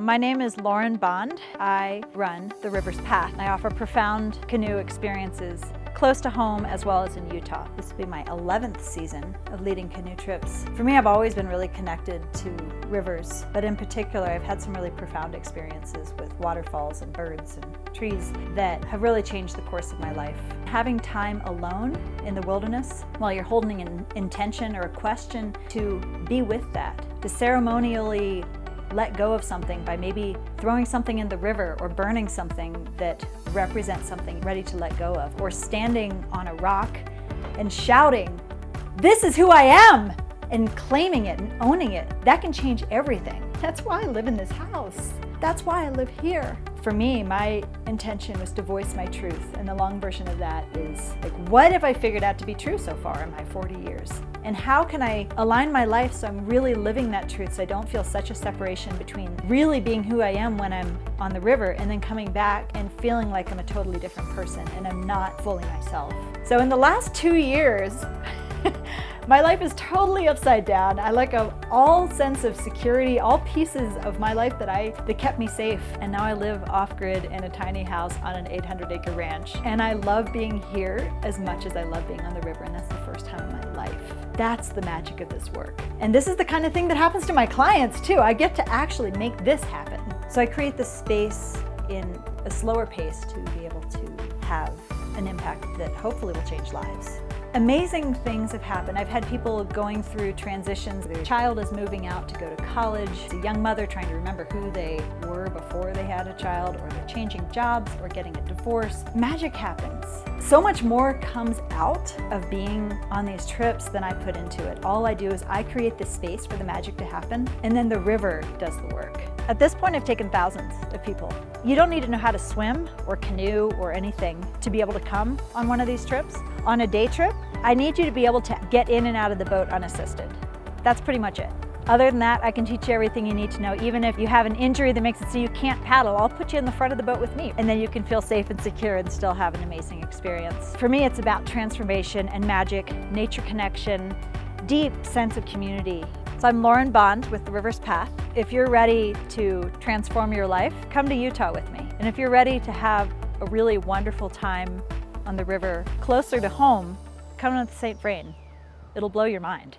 My name is Lauren Bond. I run the River's Path, and I offer profound canoe experiences close to home as well as in Utah. This will be my 11th season of leading canoe trips. For me, I've always been really connected to rivers, but in particular, I've had some really profound experiences with waterfalls and birds and trees that have really changed the course of my life. Having time alone in the wilderness while you're holding an intention or a question, to be with that, to ceremonially let go of something by maybe throwing something in the river or burning something that represents something ready to let go of, or standing on a rock and shouting, "This is who I am!" and claiming it and owning it. That can change everything. That's why I live in this house. That's why I live here. For me, my intention was to voice my truth, and the long version of that is, like, what have I figured out to be true so far in my 40 years? And how can I align my life so I'm really living that truth, so I don't feel such a separation between really being who I am when I'm on the river and then coming back and feeling like I'm a totally different person and I'm not fully myself. So in the last 2 years, my life is totally upside down. I let go of all sense of security, all pieces of my life that kept me safe. And now I live off-grid in a tiny house on an 800-acre ranch. And I love being here as much as I love being on the river, and that's the first time in my life. That's the magic of this work. And this is the kind of thing that happens to my clients too. I get to actually make this happen. So I create this space in a slower pace to be able to have an impact that hopefully will change lives. Amazing things have happened. I've had people going through transitions. Their child is moving out to go to college. It's a young mother trying to remember who they were before they had a child, or they're changing jobs or getting a divorce. Magic happens. So much more comes out of being on these trips than I put into it. All I do is I create the space for the magic to happen, and then the river does the work. At this point, I've taken thousands of people. You don't need to know how to swim or canoe or anything to be able to come on one of these trips. On a day trip, I need you to be able to get in and out of the boat unassisted. That's pretty much it. Other than that, I can teach you everything you need to know. Even if you have an injury that makes it so you can't paddle, I'll put you in the front of the boat with me, and then you can feel safe and secure and still have an amazing experience. For me, it's about transformation and magic, nature connection, deep sense of community. So I'm Lauren Bond with the River's Path. If you're ready to transform your life, come to Utah with me. And if you're ready to have a really wonderful time on the river closer to home, come to St. Vrain. It'll blow your mind.